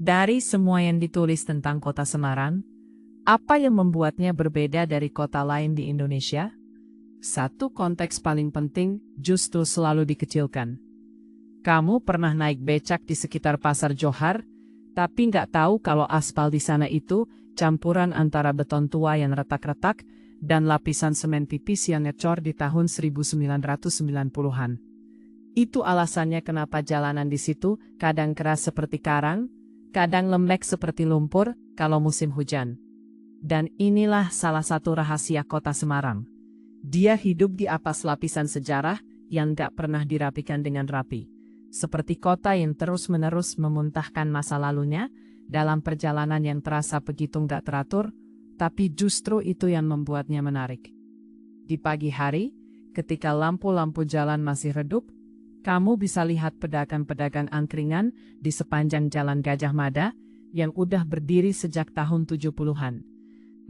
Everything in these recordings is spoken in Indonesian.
Dari semua yang ditulis tentang kota Semarang, apa yang membuatnya berbeda dari kota lain di Indonesia? Satu konteks paling penting justru selalu dikecilkan. Kamu pernah naik becak di sekitar Pasar Johar, tapi nggak tahu kalau aspal di sana itu campuran antara beton tua yang retak-retak dan lapisan semen tipis yang ngecor di tahun 1990-an. Itu alasannya kenapa jalanan di situ kadang keras seperti karang, kadang lembek seperti lumpur kalau musim hujan. Dan inilah salah satu rahasia kota Semarang. Dia hidup di atas lapisan sejarah yang gak pernah dirapikan dengan rapi. Seperti kota yang terus-menerus memuntahkan masa lalunya dalam perjalanan yang terasa begitu gak teratur, tapi justru itu yang membuatnya menarik. Di pagi hari, ketika lampu-lampu jalan masih redup, kamu bisa lihat pedagang-pedagang angkringan di sepanjang Jalan Gajah Mada yang udah berdiri sejak tahun 70-an.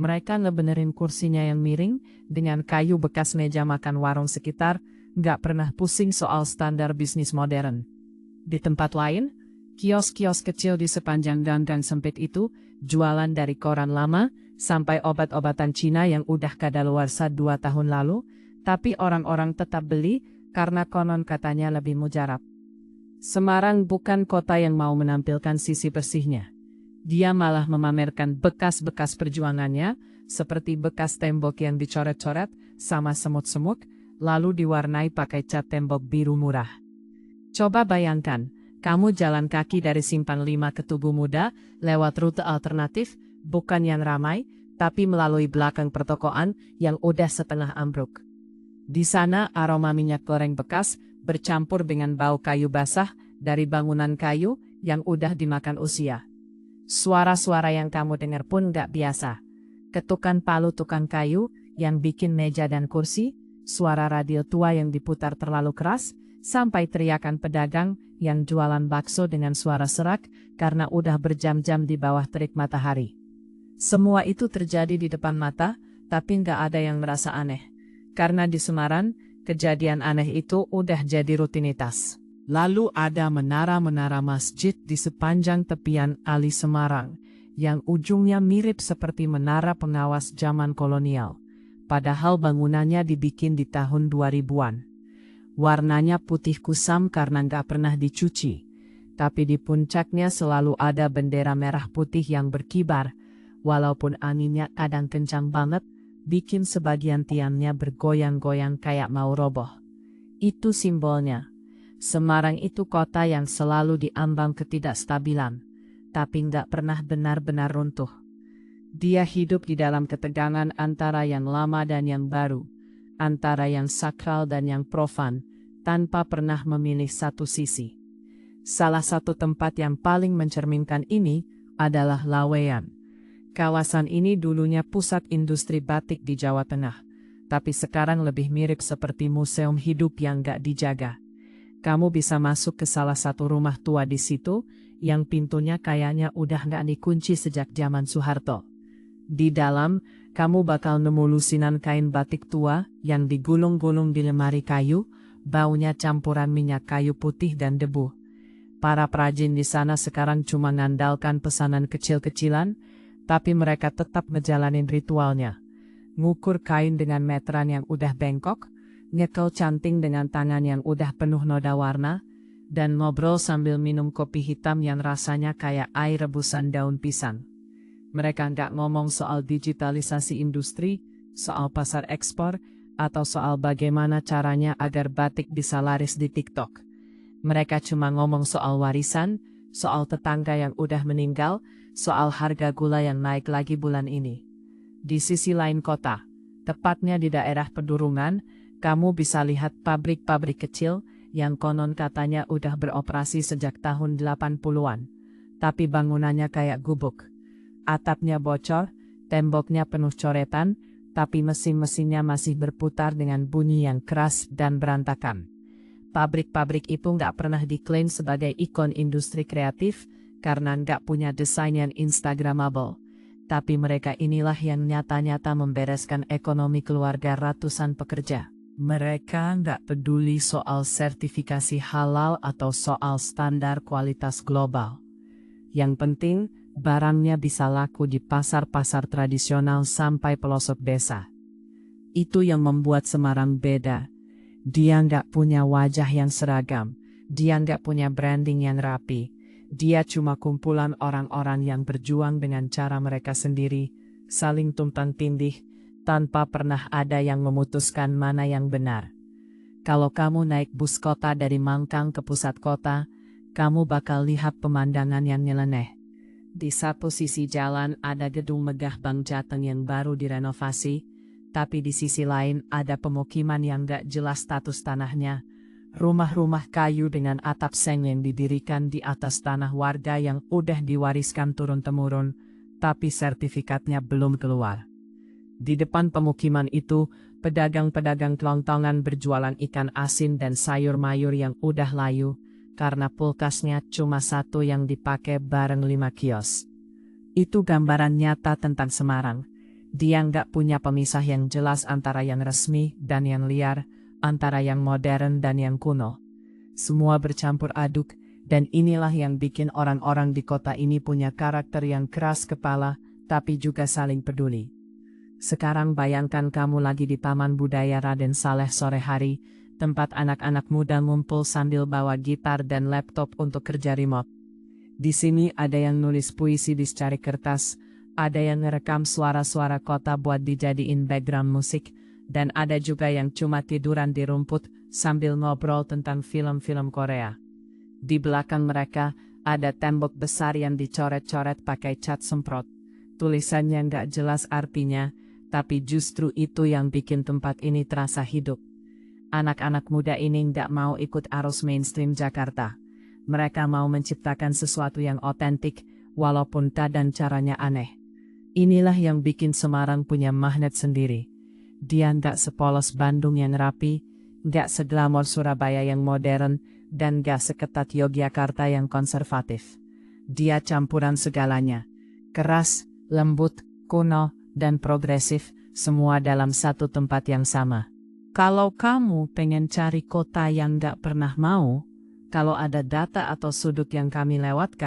Mereka ngebenerin kursinya yang miring dengan kayu bekas meja makan warung sekitar, nggak pernah pusing soal standar bisnis modern. Di tempat lain, kios-kios kecil di sepanjang gang sempit itu jualan dari koran lama sampai obat-obatan Cina yang udah kadaluarsa 2 tahun lalu, tapi orang-orang tetap beli karena konon katanya lebih mujarab. Semarang bukan kota yang mau menampilkan sisi bersihnya. Dia malah memamerkan bekas-bekas perjuangannya, seperti bekas tembok yang dicoret-coret sama semut-semut, lalu diwarnai pakai cat tembok biru murah. Coba bayangkan, kamu jalan kaki dari Simpang 5 ke Tugu Muda, lewat rute alternatif, bukan yang ramai, tapi melalui belakang pertokoan yang udah setengah ambruk. Di sana aroma minyak goreng bekas bercampur dengan bau kayu basah dari bangunan kayu yang udah dimakan usia. Suara-suara yang kamu dengar pun gak biasa. Ketukan palu tukang kayu yang bikin meja dan kursi, suara radio tua yang diputar terlalu keras, sampai teriakan pedagang yang jualan bakso dengan suara serak karena udah berjam-jam di bawah terik matahari. Semua itu terjadi di depan mata, tapi gak ada yang merasa aneh. Karena di Semarang, kejadian aneh itu udah jadi rutinitas. Lalu ada menara-menara masjid di sepanjang tepian Ali Semarang, yang ujungnya mirip seperti menara pengawas zaman kolonial. Padahal bangunannya dibikin di tahun 2000-an. Warnanya putih kusam karena nggak pernah dicuci. Tapi di puncaknya selalu ada bendera merah putih yang berkibar, walaupun anginnya kadang kencang banget, bikin sebagian tiangnya bergoyang-goyang kayak mau roboh. Itu simbolnya. Semarang itu kota yang selalu diambang ketidakstabilan, tapi nggak pernah benar-benar runtuh. Dia hidup di dalam ketegangan antara yang lama dan yang baru, antara yang sakral dan yang profan, tanpa pernah memilih satu sisi. Salah satu tempat yang paling mencerminkan ini adalah Laweyan. Kawasan ini dulunya pusat industri batik di Jawa Tengah, tapi sekarang lebih mirip seperti museum hidup yang nggak dijaga. Kamu bisa masuk ke salah satu rumah tua di situ, yang pintunya kayaknya udah nggak dikunci sejak zaman Soeharto. Di dalam, kamu bakal nemu lusinan kain batik tua yang digulung-gulung di lemari kayu, baunya campuran minyak kayu putih dan debu. Para perajin di sana sekarang cuma ngandalkan pesanan kecil-kecilan, tapi mereka tetap ngejalanin ritualnya. Ngukur kain dengan meteran yang udah bengkok, nyekel canting dengan tangan yang udah penuh noda warna, dan ngobrol sambil minum kopi hitam yang rasanya kayak air rebusan daun pisang. Mereka nggak ngomong soal digitalisasi industri, soal pasar ekspor, atau soal bagaimana caranya agar batik bisa laris di TikTok. Mereka cuma ngomong soal warisan, soal tetangga yang udah meninggal, soal harga gula yang naik lagi bulan ini. Di sisi lain kota, tepatnya di daerah pedurungan, kamu bisa lihat pabrik-pabrik kecil yang konon katanya udah beroperasi sejak tahun 80-an. Tapi bangunannya kayak gubuk. Atapnya bocor, temboknya penuh coretan, tapi mesin-mesinnya masih berputar dengan bunyi yang keras dan berantakan. Pabrik-pabrik itu nggak pernah diklaim sebagai ikon industri kreatif karena nggak punya desain yang instagramable. Tapi mereka inilah yang nyata-nyata membereskan ekonomi keluarga ratusan pekerja. Mereka nggak peduli soal sertifikasi halal atau soal standar kualitas global. Yang penting, barangnya bisa laku di pasar-pasar tradisional sampai pelosok desa. Itu yang membuat Semarang beda. Dia nggak punya wajah yang seragam, dia nggak punya branding yang rapi. Dia cuma kumpulan orang-orang yang berjuang dengan cara mereka sendiri, saling tumpang tindih, tanpa pernah ada yang memutuskan mana yang benar. Kalau kamu naik bus kota dari Mangkang ke pusat kota, kamu bakal lihat pemandangan yang nyeleneh. Di satu sisi jalan ada gedung megah Bank Jateng yang baru direnovasi, tapi di sisi lain ada pemukiman yang gak jelas status tanahnya. Rumah-rumah kayu dengan atap seng yang didirikan di atas tanah warga yang udah diwariskan turun-temurun, tapi sertifikatnya belum keluar. Di depan pemukiman itu, pedagang-pedagang kelontongan berjualan ikan asin dan sayur mayur yang udah layu, karena kulkasnya cuma satu yang dipakai bareng 5 kios. Itu gambaran nyata tentang Semarang. Dia nggak punya pemisah yang jelas antara yang resmi dan yang liar, antara yang modern dan yang kuno. Semua bercampur aduk, dan inilah yang bikin orang-orang di kota ini punya karakter yang keras kepala, tapi juga saling peduli. Sekarang bayangkan kamu lagi di Taman Budaya Raden Saleh sore hari, tempat anak-anak muda ngumpul sambil bawa gitar dan laptop untuk kerja remote. Di sini ada yang nulis puisi di secari kertas, ada yang ngerekam suara-suara kota buat dijadiin background musik, dan ada juga yang cuma tiduran di rumput sambil ngobrol tentang film-film Korea. Di belakang mereka, ada tembok besar yang dicoret-coret pakai cat semprot. Tulisannya nggak jelas artinya, tapi justru itu yang bikin tempat ini terasa hidup. Anak-anak muda ini nggak mau ikut arus mainstream Jakarta. Mereka mau menciptakan sesuatu yang otentik, walaupun kadang caranya aneh. Inilah yang bikin Semarang punya magnet sendiri. Dia nggak sepolos Bandung yang rapi, nggak seglamor Surabaya yang modern, dan nggak seketat Yogyakarta yang konservatif. Dia campuran segalanya. Keras, lembut, kuno, dan progresif, semua dalam satu tempat yang sama. Kalau kamu pengen cari kota yang nggak pernah mau, kalau ada data atau sudut yang kami lewatkan,